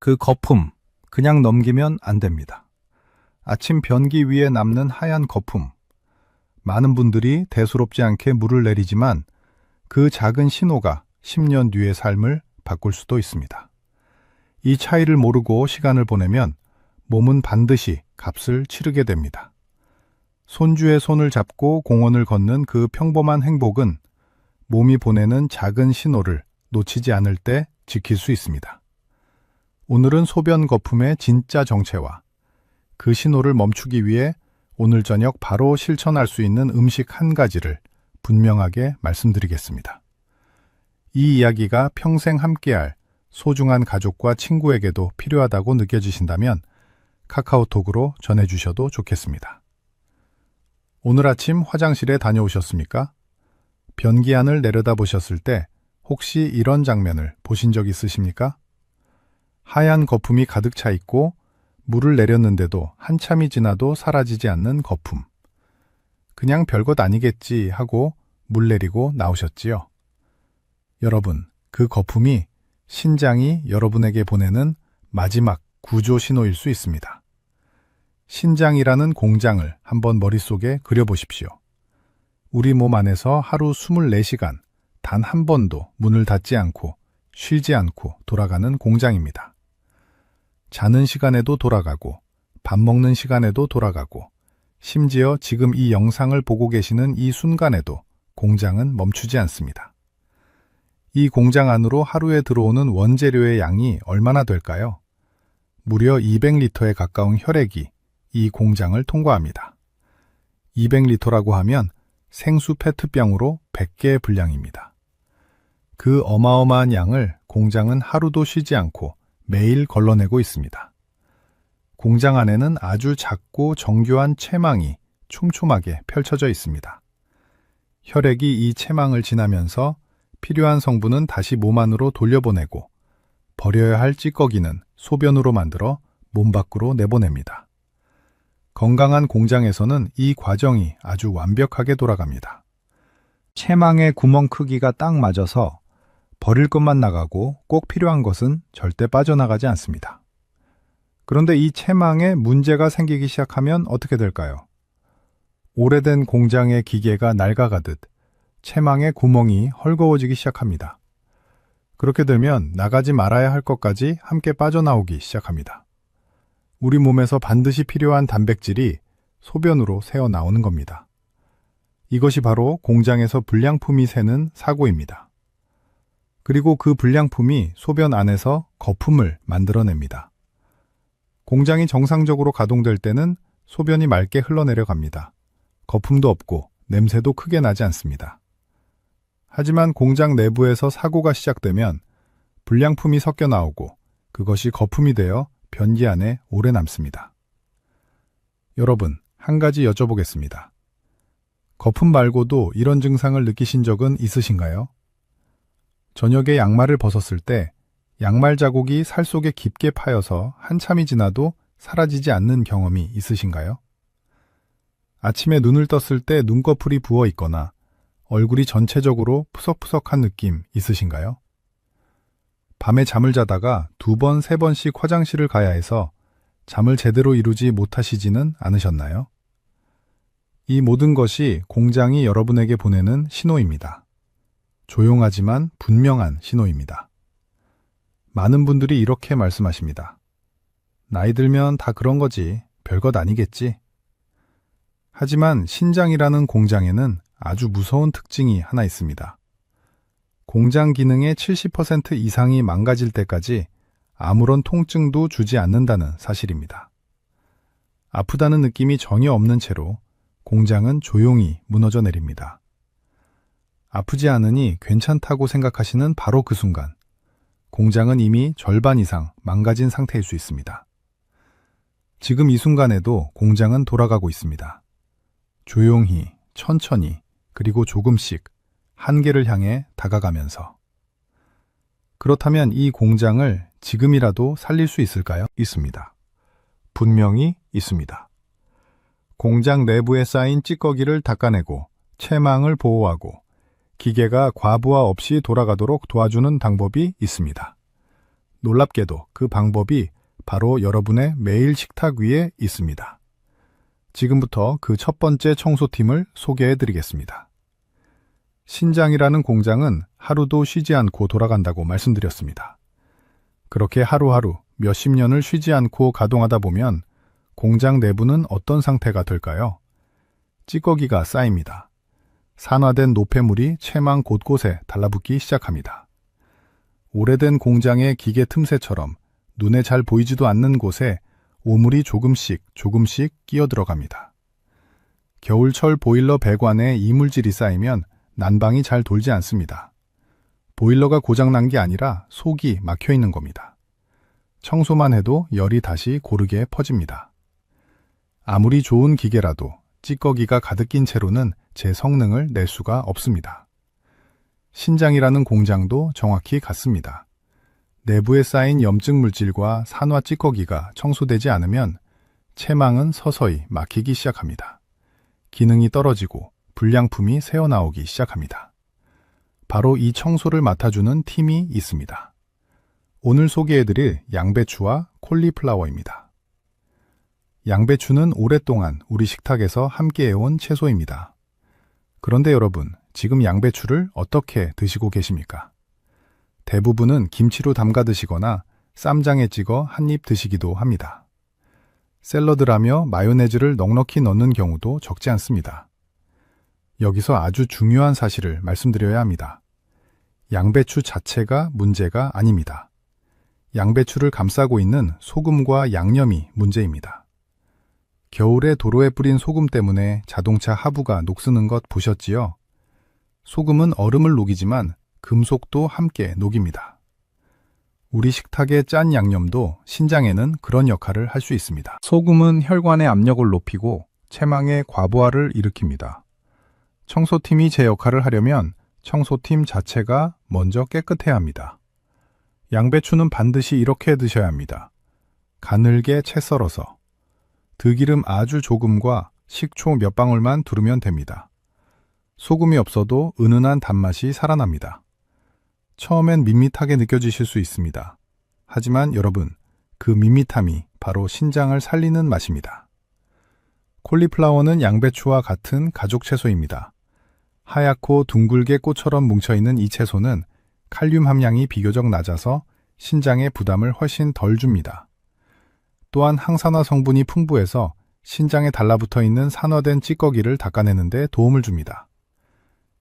그 거품, 그냥 넘기면 안 됩니다. 아침 변기 위에 남는 하얀 거품. 많은 분들이 대수롭지 않게 물을 내리지만 그 작은 신호가 10년 뒤의 삶을 바꿀 수도 있습니다. 이 차이를 모르고 시간을 보내면 몸은 반드시 값을 치르게 됩니다. 손주의 손을 잡고 공원을 걷는 그 평범한 행복은 몸이 보내는 작은 신호를 놓치지 않을 때 지킬 수 있습니다. 오늘은 소변 거품의 진짜 정체와 그 신호를 멈추기 위해 오늘 저녁 바로 실천할 수 있는 음식 한 가지를 분명하게 말씀드리겠습니다. 이 이야기가 평생 함께할 소중한 가족과 친구에게도 필요하다고 느껴지신다면 카카오톡으로 전해주셔도 좋겠습니다. 오늘 아침 화장실에 다녀오셨습니까? 변기 안을 내려다보셨을 때 혹시 이런 장면을 보신 적 있으십니까? 하얀 거품이 가득 차 있고 물을 내렸는데도 한참이 지나도 사라지지 않는 거품. 그냥 별것 아니겠지 하고 물 내리고 나오셨지요. 여러분, 그 거품이 신장이 여러분에게 보내는 마지막 구조 신호일 수 있습니다. 신장이라는 공장을 한번 머릿속에 그려보십시오. 우리 몸 안에서 하루 24시간 단 한 번도 문을 닫지 않고 쉬지 않고 돌아가는 공장입니다. 자는 시간에도 돌아가고 밥 먹는 시간에도 돌아가고 심지어 지금 이 영상을 보고 계시는 이 순간에도 공장은 멈추지 않습니다. 이 공장 안으로 하루에 들어오는 원재료의 양이 얼마나 될까요? 무려 200리터에 가까운 혈액이 이 공장을 통과합니다. 200리터라고 하면 생수 페트병으로 100개의 분량입니다. 그 어마어마한 양을 공장은 하루도 쉬지 않고 매일 걸러내고 있습니다. 공장 안에는 아주 작고 정교한 체망이 촘촘하게 펼쳐져 있습니다. 혈액이 이 체망을 지나면서 필요한 성분은 다시 몸 안으로 돌려보내고 버려야 할 찌꺼기는 소변으로 만들어 몸 밖으로 내보냅니다. 건강한 공장에서는 이 과정이 아주 완벽하게 돌아갑니다. 체망의 구멍 크기가 딱 맞아서 버릴 것만 나가고 꼭 필요한 것은 절대 빠져나가지 않습니다. 그런데 이 체망에 문제가 생기기 시작하면 어떻게 될까요? 오래된 공장의 기계가 낡아가듯 체망의 구멍이 헐거워지기 시작합니다. 그렇게 되면 나가지 말아야 할 것까지 함께 빠져나오기 시작합니다. 우리 몸에서 반드시 필요한 단백질이 소변으로 새어나오는 겁니다. 이것이 바로 공장에서 불량품이 새는 사고입니다. 그리고 그 불량품이 소변 안에서 거품을 만들어냅니다. 공장이 정상적으로 가동될 때는 소변이 맑게 흘러내려갑니다. 거품도 없고 냄새도 크게 나지 않습니다. 하지만 공장 내부에서 사고가 시작되면 불량품이 섞여 나오고 그것이 거품이 되어 변기 안에 오래 남습니다. 여러분, 한 가지 여쭤보겠습니다. 거품 말고도 이런 증상을 느끼신 적은 있으신가요? 저녁에 양말을 벗었을 때 양말 자국이 살 속에 깊게 파여서 한참이 지나도 사라지지 않는 경험이 있으신가요? 아침에 눈을 떴을 때 눈꺼풀이 부어 있거나 얼굴이 전체적으로 푸석푸석한 느낌 있으신가요? 밤에 잠을 자다가 2번, 3번씩 화장실을 가야 해서 잠을 제대로 이루지 못하시지는 않으셨나요? 이 모든 것이 공장이 여러분에게 보내는 신호입니다. 조용하지만 분명한 신호입니다. 많은 분들이 이렇게 말씀하십니다. 나이 들면 다 그런 거지, 별것 아니겠지. 하지만 신장이라는 공장에는 아주 무서운 특징이 하나 있습니다. 공장 기능의 70% 이상이 망가질 때까지 아무런 통증도 주지 않는다는 사실입니다. 아프다는 느낌이 전혀 없는 채로 공장은 조용히 무너져 내립니다. 아프지 않으니 괜찮다고 생각하시는 바로 그 순간, 공장은 이미 절반 이상 망가진 상태일 수 있습니다. 지금 이 순간에도 공장은 돌아가고 있습니다. 조용히, 천천히, 그리고 조금씩 한계를 향해 다가가면서. 그렇다면 이 공장을 지금이라도 살릴 수 있을까요? 있습니다. 분명히 있습니다. 공장 내부에 쌓인 찌꺼기를 닦아내고 체망을 보호하고 기계가 과부하 없이 돌아가도록 도와주는 방법이 있습니다. 놀랍게도 그 방법이 바로 여러분의 매일 식탁 위에 있습니다. 지금부터 그 첫 번째 청소팀을 소개해 드리겠습니다. 신장이라는 공장은 하루도 쉬지 않고 돌아간다고 말씀드렸습니다. 그렇게 하루하루 몇십 년을 쉬지 않고 가동하다 보면 공장 내부는 어떤 상태가 될까요? 찌꺼기가 쌓입니다. 산화된 노폐물이 채망 곳곳에 달라붙기 시작합니다. 오래된 공장의 기계 틈새처럼 눈에 잘 보이지도 않는 곳에 오물이 조금씩 끼어 들어갑니다. 겨울철 보일러 배관에 이물질이 쌓이면 난방이 잘 돌지 않습니다. 보일러가 고장난 게 아니라 속이 막혀 있는 겁니다. 청소만 해도 열이 다시 고르게 퍼집니다. 아무리 좋은 기계라도 찌꺼기가 가득 낀 채로는 제 성능을 낼 수가 없습니다. 신장이라는 공장도 정확히 같습니다. 내부에 쌓인 염증 물질과 산화 찌꺼기가 청소되지 않으면 채망은 서서히 막히기 시작합니다. 기능이 떨어지고 불량품이 새어나오기 시작합니다. 바로 이 청소를 맡아주는 팀이 있습니다. 오늘 소개해드릴 양배추와 콜리플라워입니다. 양배추는 오랫동안 우리 식탁에서 함께해온 채소입니다. 그런데 여러분, 지금 양배추를 어떻게 드시고 계십니까? 대부분은 김치로 담가 드시거나 쌈장에 찍어 한 입 드시기도 합니다. 샐러드라며 마요네즈를 넉넉히 넣는 경우도 적지 않습니다. 여기서 아주 중요한 사실을 말씀드려야 합니다. 양배추 자체가 문제가 아닙니다. 양배추를 감싸고 있는 소금과 양념이 문제입니다. 겨울에 도로에 뿌린 소금 때문에 자동차 하부가 녹쓰는 것 보셨지요? 소금은 얼음을 녹이지만 금속도 함께 녹입니다. 우리 식탁의 짠 양념도 신장에는 그런 역할을 할 수 있습니다. 소금은 혈관의 압력을 높이고 채망의 과부하를 일으킵니다. 청소팀이 제 역할을 하려면 청소팀 자체가 먼저 깨끗해야 합니다. 양배추는 반드시 이렇게 드셔야 합니다. 가늘게 채 썰어서 들기름 아주 조금과 식초 몇 방울만 두르면 됩니다. 소금이 없어도 은은한 단맛이 살아납니다. 처음엔 밋밋하게 느껴지실 수 있습니다. 하지만 여러분, 그 밋밋함이 바로 신장을 살리는 맛입니다. 콜리플라워는 양배추와 같은 가족 채소입니다. 하얗고 둥글게 꽃처럼 뭉쳐있는 이 채소는 칼륨 함량이 비교적 낮아서 신장에 부담을 훨씬 덜 줍니다. 또한 항산화 성분이 풍부해서 신장에 달라붙어 있는 산화된 찌꺼기를 닦아내는 데 도움을 줍니다.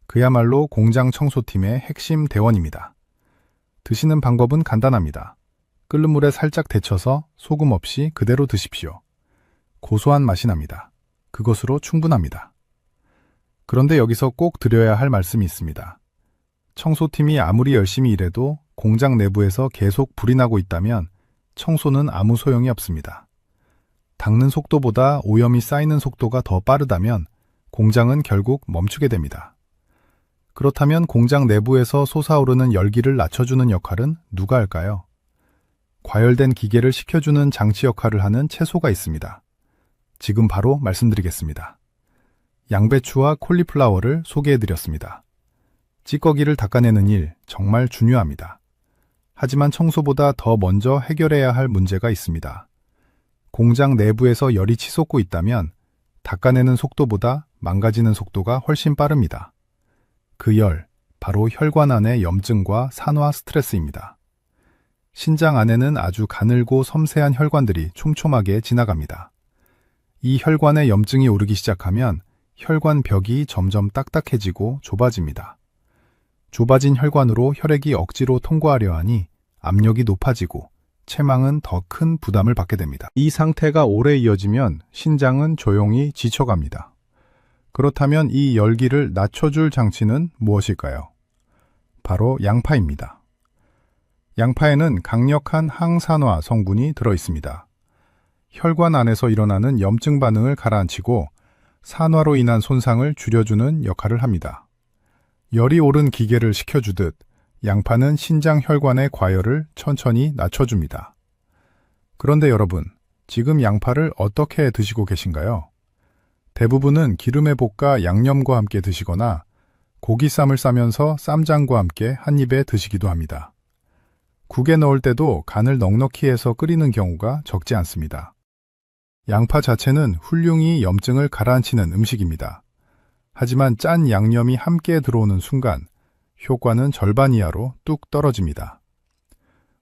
그야말로 공장 청소팀의 핵심 대원입니다. 드시는 방법은 간단합니다. 끓는 물에 살짝 데쳐서 소금 없이 그대로 드십시오. 고소한 맛이 납니다. 그것으로 충분합니다. 그런데 여기서 꼭 드려야 할 말씀이 있습니다. 청소팀이 아무리 열심히 일해도 공장 내부에서 계속 불이 나고 있다면 청소는 아무 소용이 없습니다. 닦는 속도보다 오염이 쌓이는 속도가 더 빠르다면 공장은 결국 멈추게 됩니다. 그렇다면 공장 내부에서 솟아오르는 열기를 낮춰주는 역할은 누가 할까요? 과열된 기계를 식혀주는 장치 역할을 하는 채소가 있습니다. 지금 바로 말씀드리겠습니다. 양배추와 콜리플라워를 소개해드렸습니다. 찌꺼기를 닦아내는 일 정말 중요합니다. 하지만 청소보다 더 먼저 해결해야 할 문제가 있습니다. 공장 내부에서 열이 치솟고 있다면 닦아내는 속도보다 망가지는 속도가 훨씬 빠릅니다. 그 열, 바로 혈관 안의 염증과 산화 스트레스입니다. 신장 안에는 아주 가늘고 섬세한 혈관들이 촘촘하게 지나갑니다. 이 혈관에 염증이 오르기 시작하면 혈관 벽이 점점 딱딱해지고 좁아집니다. 좁아진 혈관으로 혈액이 억지로 통과하려 하니 압력이 높아지고 채망은 더 큰 부담을 받게 됩니다. 이 상태가 오래 이어지면 신장은 조용히 지쳐갑니다. 그렇다면 이 열기를 낮춰줄 장치는 무엇일까요? 바로 양파입니다. 양파에는 강력한 항산화 성분이 들어있습니다. 혈관 안에서 일어나는 염증 반응을 가라앉히고 산화로 인한 손상을 줄여주는 역할을 합니다. 열이 오른 기계를 식혀주듯 양파는 신장 혈관의 과열을 천천히 낮춰줍니다. 그런데 여러분, 지금 양파를 어떻게 드시고 계신가요? 대부분은 기름에 볶아 양념과 함께 드시거나 고기쌈을 싸면서 쌈장과 함께 한 입에 드시기도 합니다. 국에 넣을 때도 간을 넉넉히 해서 끓이는 경우가 적지 않습니다. 양파 자체는 훌륭히 염증을 가라앉히는 음식입니다. 하지만 짠 양념이 함께 들어오는 순간 효과는 절반 이하로 뚝 떨어집니다.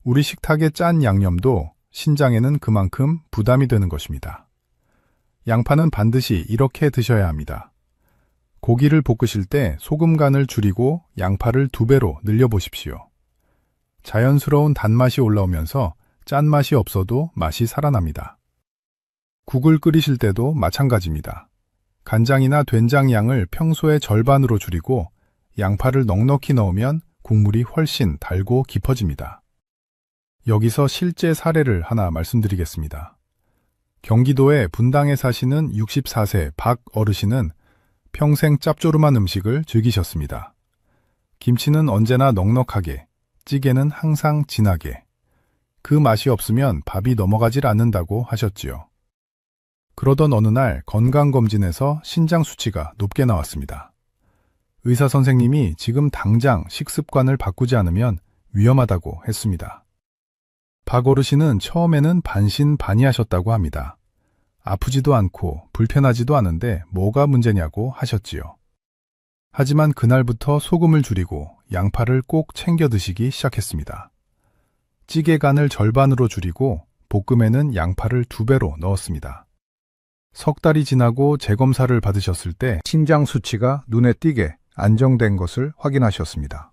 우리 식탁의 짠 양념도 신장에는 그만큼 부담이 되는 것입니다. 양파는 반드시 이렇게 드셔야 합니다. 고기를 볶으실 때 소금 간을 줄이고 양파를 2배로 늘려보십시오. 자연스러운 단맛이 올라오면서 짠맛이 없어도 맛이 살아납니다. 국을 끓이실 때도 마찬가지입니다. 간장이나 된장 양을 평소의 절반으로 줄이고 양파를 넉넉히 넣으면 국물이 훨씬 달고 깊어집니다. 여기서 실제 사례를 하나 말씀드리겠습니다. 경기도의 분당에 사시는 64세 박 어르신은 평생 짭조름한 음식을 즐기셨습니다. 김치는 언제나 넉넉하게, 찌개는 항상 진하게. 그 맛이 없으면 밥이 넘어가질 않는다고 하셨지요. 그러던 어느 날 건강검진에서 신장 수치가 높게 나왔습니다. 의사 선생님이 지금 당장 식습관을 바꾸지 않으면 위험하다고 했습니다. 박 어르신은 처음에는 반신반의하셨다고 합니다. 아프지도 않고 불편하지도 않은데 뭐가 문제냐고 하셨지요. 하지만 그날부터 소금을 줄이고 양파를 꼭 챙겨 드시기 시작했습니다. 찌개 간을 절반으로 줄이고 볶음에는 양파를 2배로 넣었습니다. 석 달이 지나고 재검사를 받으셨을 때 신장 수치가 눈에 띄게 안정된 것을 확인하셨습니다.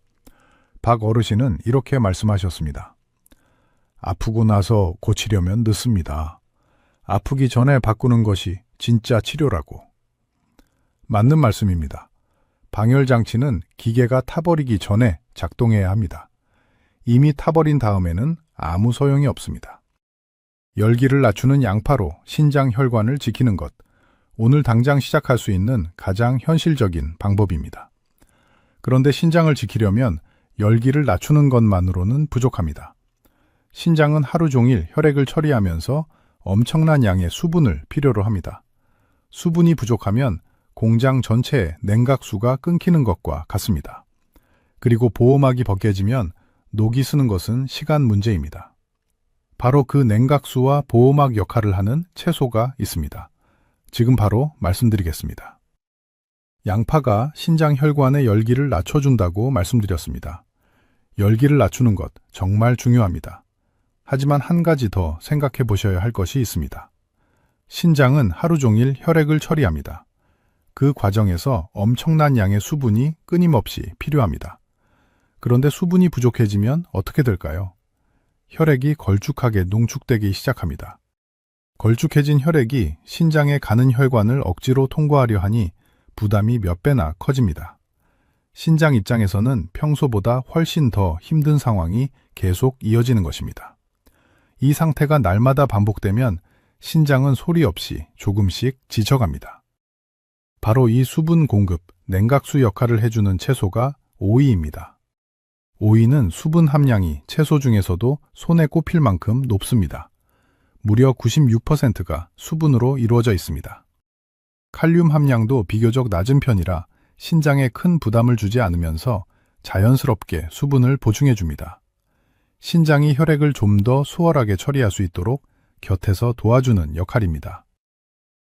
박 어르신은 이렇게 말씀하셨습니다. 아프고 나서 고치려면 늦습니다. 아프기 전에 바꾸는 것이 진짜 치료라고. 맞는 말씀입니다. 방열장치는 기계가 타버리기 전에 작동해야 합니다. 이미 타버린 다음에는 아무 소용이 없습니다. 열기를 낮추는 양파로 신장 혈관을 지키는 것, 오늘 당장 시작할 수 있는 가장 현실적인 방법입니다. 그런데 신장을 지키려면 열기를 낮추는 것만으로는 부족합니다. 신장은 하루 종일 혈액을 처리하면서 엄청난 양의 수분을 필요로 합니다. 수분이 부족하면 공장 전체의 냉각수가 끊기는 것과 같습니다. 그리고 보호막이 벗겨지면 녹이 쓰는 것은 시간 문제입니다. 바로 그 냉각수와 보호막 역할을 하는 채소가 있습니다. 지금 바로 말씀드리겠습니다. 양파가 신장 혈관의 열기를 낮춰준다고 말씀드렸습니다. 열기를 낮추는 것 정말 중요합니다. 하지만 한 가지 더 생각해 보셔야 할 것이 있습니다. 신장은 하루 종일 혈액을 처리합니다. 그 과정에서 엄청난 양의 수분이 끊임없이 필요합니다. 그런데 수분이 부족해지면 어떻게 될까요? 혈액이 걸쭉하게 농축되기 시작합니다. 걸쭉해진 혈액이 신장에 가는 혈관을 억지로 통과하려 하니 부담이 몇 배나 커집니다. 신장 입장에서는 평소보다 훨씬 더 힘든 상황이 계속 이어지는 것입니다. 이 상태가 날마다 반복되면 신장은 소리 없이 조금씩 지쳐갑니다. 바로 이 수분 공급, 냉각수 역할을 해주는 채소가 오이입니다. 오이는 수분 함량이 채소 중에서도 손에 꼽힐 만큼 높습니다. 무려 96%가 수분으로 이루어져 있습니다. 칼륨 함량도 비교적 낮은 편이라 신장에 큰 부담을 주지 않으면서 자연스럽게 수분을 보충해 줍니다. 신장이 혈액을 좀 더 수월하게 처리할 수 있도록 곁에서 도와주는 역할입니다.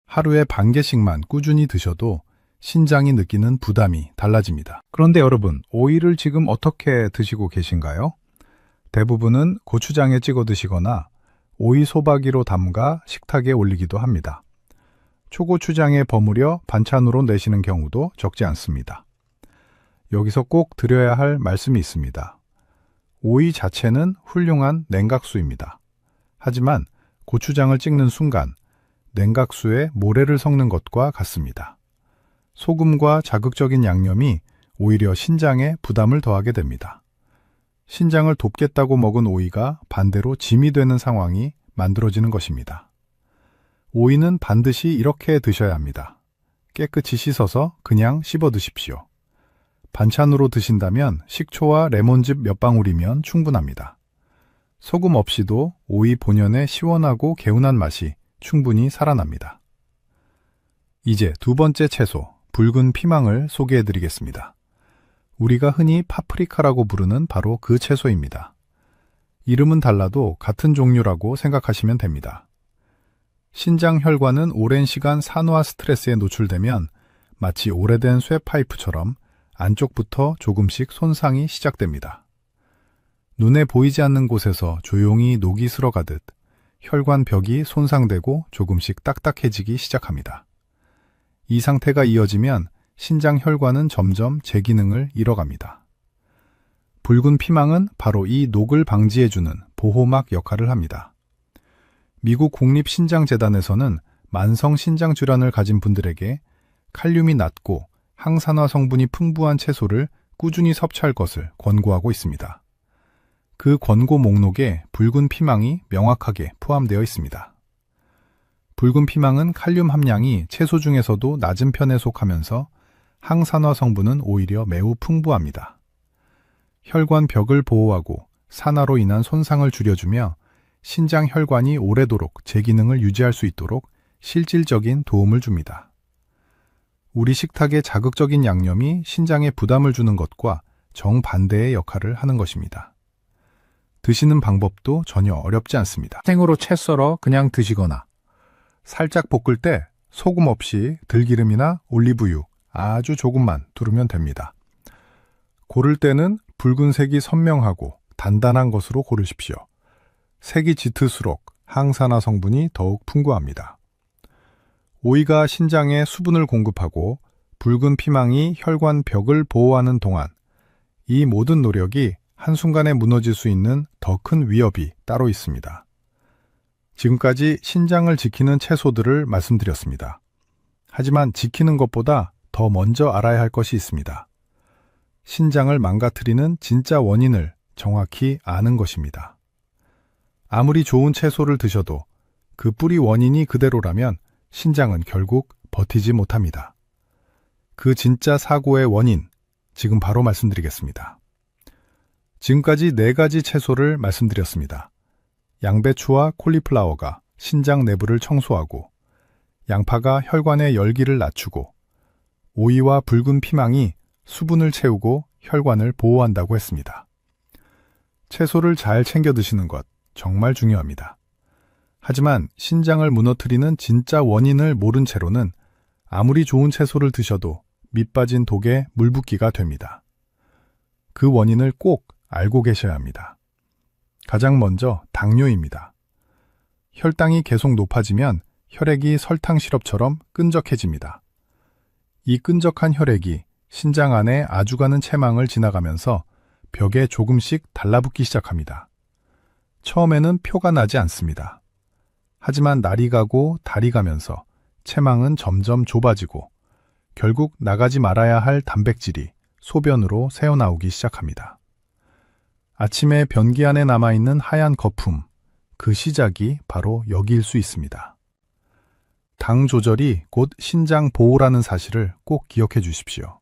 하루에 반 개씩만 꾸준히 드셔도 신장이 느끼는 부담이 달라집니다. 그런데 여러분, 오이를 지금 어떻게 드시고 계신가요? 대부분은 고추장에 찍어 드시거나 오이 소박이로 담가 식탁에 올리기도 합니다. 초고추장에 버무려 반찬으로 내시는 경우도 적지 않습니다. 여기서 꼭 드려야 할 말씀이 있습니다. 오이 자체는 훌륭한 냉각수입니다. 하지만 고추장을 찍는 순간 냉각수에 모래를 섞는 것과 같습니다. 소금과 자극적인 양념이 오히려 신장에 부담을 더하게 됩니다. 신장을 돕겠다고 먹은 오이가 반대로 짐이 되는 상황이 만들어지는 것입니다. 오이는 반드시 이렇게 드셔야 합니다. 깨끗이 씻어서 그냥 씹어 드십시오. 반찬으로 드신다면 식초와 레몬즙 몇 방울이면 충분합니다. 소금 없이도 오이 본연의 시원하고 개운한 맛이 충분히 살아납니다. 이제 두 번째 채소, 붉은 피망을 소개해 드리겠습니다. 우리가 흔히 파프리카라고 부르는 바로 그 채소입니다. 이름은 달라도 같은 종류라고 생각하시면 됩니다. 신장 혈관은 오랜 시간 산화 스트레스에 노출되면 마치 오래된 쇠파이프처럼 안쪽부터 조금씩 손상이 시작됩니다. 눈에 보이지 않는 곳에서 조용히 녹이 슬어가듯 혈관 벽이 손상되고 조금씩 딱딱해지기 시작합니다. 이 상태가 이어지면 신장 혈관은 점점 제 기능을 잃어갑니다. 붉은 피망은 바로 이 녹을 방지해주는 보호막 역할을 합니다. 미국 국립신장재단에서는 만성 신장질환을 가진 분들에게 칼륨이 낮고 항산화 성분이 풍부한 채소를 꾸준히 섭취할 것을 권고하고 있습니다. 그 권고 목록에 붉은 피망이 명확하게 포함되어 있습니다. 붉은 피망은 칼륨 함량이 채소 중에서도 낮은 편에 속하면서 항산화 성분은 오히려 매우 풍부합니다. 혈관 벽을 보호하고 산화로 인한 손상을 줄여주며 신장 혈관이 오래도록 제 기능을 유지할 수 있도록 실질적인 도움을 줍니다. 우리 식탁의 자극적인 양념이 신장에 부담을 주는 것과 정반대의 역할을 하는 것입니다. 드시는 방법도 전혀 어렵지 않습니다. 생으로 채 썰어 그냥 드시거나 살짝 볶을 때 소금 없이 들기름이나 올리브유 아주 조금만 두르면 됩니다. 고를 때는 붉은색이 선명하고 단단한 것으로 고르십시오. 색이 짙을수록 항산화 성분이 더욱 풍부합니다. 오이가 신장에 수분을 공급하고 붉은 피망이 혈관 벽을 보호하는 동안 이 모든 노력이 한순간에 무너질 수 있는 더 큰 위협이 따로 있습니다. 지금까지 신장을 지키는 채소들을 말씀드렸습니다. 하지만 지키는 것보다 더 먼저 알아야 할 것이 있습니다. 신장을 망가뜨리는 진짜 원인을 정확히 아는 것입니다. 아무리 좋은 채소를 드셔도 그 뿌리 원인이 그대로라면 신장은 결국 버티지 못합니다. 그 진짜 사고의 원인, 지금 바로 말씀드리겠습니다. 지금까지 4가지 채소를 말씀드렸습니다. 양배추와 콜리플라워가 신장 내부를 청소하고, 양파가 혈관의 열기를 낮추고, 오이와 붉은 피망이 수분을 채우고 혈관을 보호한다고 했습니다. 채소를 잘 챙겨 드시는 것 정말 중요합니다. 하지만 신장을 무너뜨리는 진짜 원인을 모른 채로는 아무리 좋은 채소를 드셔도 밑 빠진 독에 물 붓기가 됩니다. 그 원인을 꼭 알고 계셔야 합니다. 가장 먼저 당뇨입니다. 혈당이 계속 높아지면 혈액이 설탕 시럽처럼 끈적해집니다. 이 끈적한 혈액이 신장 안에 아주 가는 체망을 지나가면서 벽에 조금씩 달라붙기 시작합니다. 처음에는 표가 나지 않습니다. 하지만 날이 가고 달이 가면서 체망은 점점 좁아지고 결국 나가지 말아야 할 단백질이 소변으로 새어나오기 시작합니다. 아침에 변기 안에 남아있는 하얀 거품, 그 시작이 바로 여기일 수 있습니다. 당 조절이 곧 신장 보호라는 사실을 꼭 기억해 주십시오.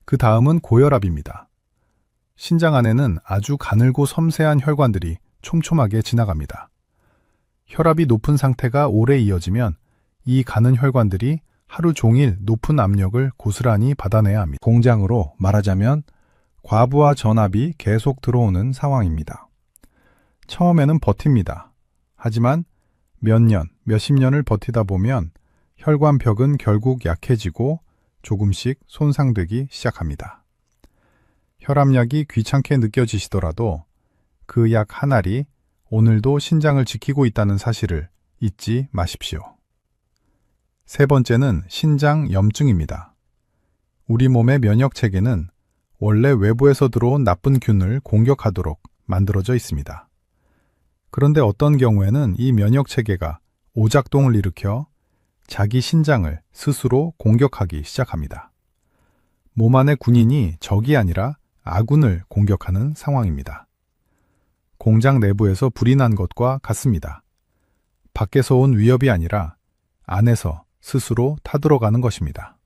그 다음은 고혈압입니다. 신장 안에는 아주 가늘고 섬세한 혈관들이 촘촘하게 지나갑니다. 혈압이 높은 상태가 오래 이어지면 이 가는 혈관들이 하루 종일 높은 압력을 고스란히 받아내야 합니다. 공장으로 말하자면 과부하 전압이 계속 들어오는 상황입니다. 처음에는 버팁니다. 하지만 몇 년, 몇십 년을 버티다 보면 혈관 벽은 결국 약해지고 조금씩 손상되기 시작합니다. 혈압약이 귀찮게 느껴지시더라도 그 약 한 알이 오늘도 신장을 지키고 있다는 사실을 잊지 마십시오. 세 번째는 신장 염증입니다. 우리 몸의 면역 체계는 원래 외부에서 들어온 나쁜 균을 공격하도록 만들어져 있습니다. 그런데 어떤 경우에는 이 면역 체계가 오작동을 일으켜 자기 신장을 스스로 공격하기 시작합니다. 몸 안의 군인이 적이 아니라 아군을 공격하는 상황입니다. 공장 내부에서 불이 난 것과 같습니다. 밖에서 온 위협이 아니라 안에서 스스로 타들어가는 것입니다.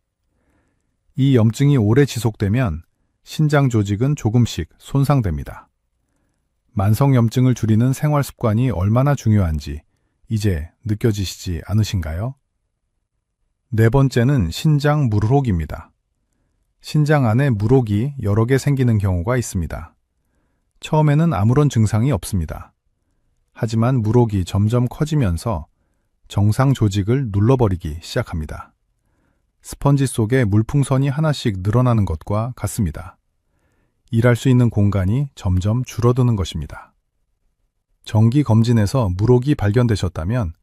이 염증이 오래 지속되면 신장 조직은 조금씩 손상됩니다. 만성염증을 줄이는 생활 습관이 얼마나 중요한지 이제 느껴지시지 않으신가요? 네 번째는 신장 물혹입니다. 신장 안에 물혹이 여러 개 생기는 경우가 있습니다. 처음에는 아무런 증상이 없습니다. 하지만 물혹이 점점 커지면서 정상 조직을 눌러버리기 시작합니다. 스펀지 속에 물풍선이 하나씩 늘어나는 것과 같습니다. 일할 수 있는 공간이 점점 줄어드는 것입니다. 정기 검진에서 물혹이 발견되셨다면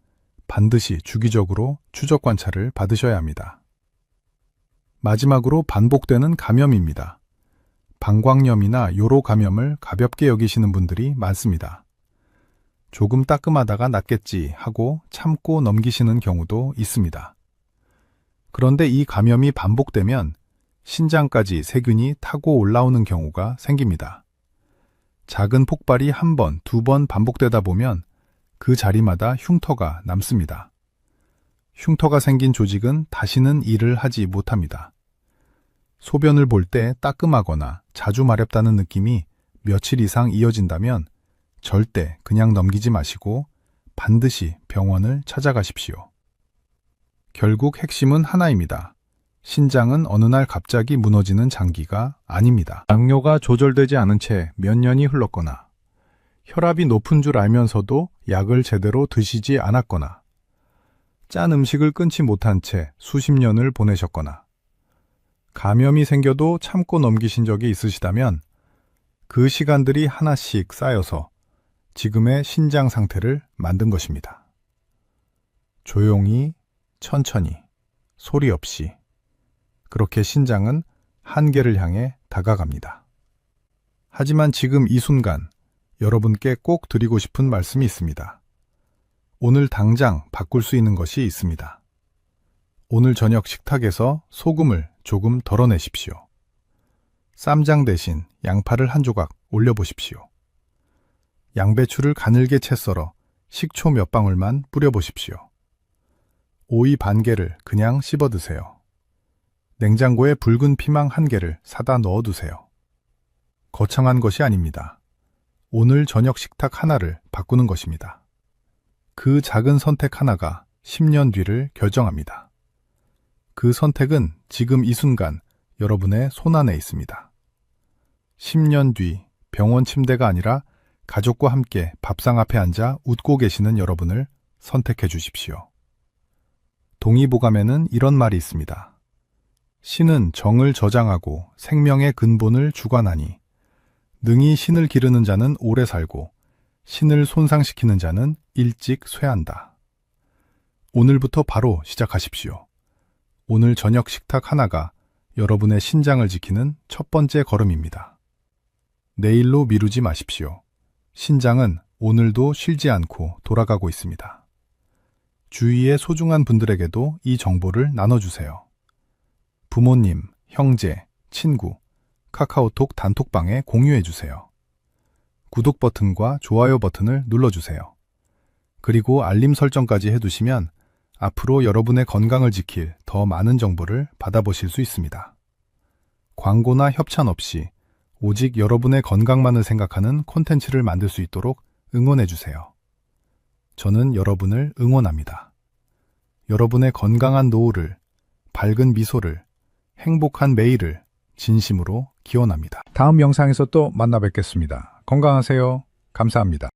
반드시 주기적으로 추적 관찰을 받으셔야 합니다. 마지막으로 반복되는 감염입니다. 방광염이나 요로 감염을 가볍게 여기시는 분들이 많습니다. 조금 따끔하다가 낫겠지 하고 참고 넘기시는 경우도 있습니다. 그런데 이 감염이 반복되면 신장까지 세균이 타고 올라오는 경우가 생깁니다. 작은 폭발이 한 번, 두 번 반복되다 보면 그 자리마다 흉터가 남습니다. 흉터가 생긴 조직은 다시는 일을 하지 못합니다. 소변을 볼 때 따끔하거나 자주 마렵다는 느낌이 며칠 이상 이어진다면 절대 그냥 넘기지 마시고 반드시 병원을 찾아가십시오. 결국 핵심은 하나입니다. 신장은 어느 날 갑자기 무너지는 장기가 아닙니다. 당뇨가 조절되지 않은 채 몇 년이 흘렀거나 혈압이 높은 줄 알면서도 약을 제대로 드시지 않았거나 짠 음식을 끊지 못한 채 수십 년을 보내셨거나 감염이 생겨도 참고 넘기신 적이 있으시다면 그 시간들이 하나씩 쌓여서 지금의 신장 상태를 만든 것입니다. 조용히, 천천히, 소리 없이 그렇게 신장은 한계를 향해 다가갑니다. 하지만 지금 이 순간 여러분께 꼭 드리고 싶은 말씀이 있습니다. 오늘 당장 바꿀 수 있는 것이 있습니다. 오늘 저녁 식탁에서 소금을 조금 덜어내십시오. 쌈장 대신 양파를 한 조각 올려보십시오. 양배추를 가늘게 채 썰어 식초 몇 방울만 뿌려보십시오. 오이 반 개를 그냥 씹어 드세요. 냉장고에 붉은 피망 한 개를 사다 넣어두세요. 거창한 것이 아닙니다. 오늘 저녁 식탁 하나를 바꾸는 것입니다. 그 작은 선택 하나가 10년 뒤를 결정합니다. 그 선택은 지금 이 순간 여러분의 손안에 있습니다. 10년 뒤 병원 침대가 아니라 가족과 함께 밥상 앞에 앉아 웃고 계시는 여러분을 선택해 주십시오. 동의보감에는 이런 말이 있습니다. 신은 정을 저장하고 생명의 근본을 주관하니 능히 신을 기르는 자는 오래 살고 신을 손상시키는 자는 일찍 쇠한다. 오늘부터 바로 시작하십시오. 오늘 저녁 식탁 하나가 여러분의 신장을 지키는 첫 번째 걸음입니다. 내일로 미루지 마십시오. 신장은 오늘도 쉬지 않고 돌아가고 있습니다. 주위의 소중한 분들에게도 이 정보를 나눠주세요. 부모님, 형제, 친구, 카카오톡 단톡방에 공유해주세요. 구독 버튼과 좋아요 버튼을 눌러주세요. 그리고 알림 설정까지 해두시면 앞으로 여러분의 건강을 지킬 더 많은 정보를 받아보실 수 있습니다. 광고나 협찬 없이 오직 여러분의 건강만을 생각하는 콘텐츠를 만들 수 있도록 응원해주세요. 저는 여러분을 응원합니다. 여러분의 건강한 노후를, 밝은 미소를, 행복한 매일을 진심으로 기원합니다. 다음 영상에서 또 만나 뵙겠습니다. 건강하세요. 감사합니다.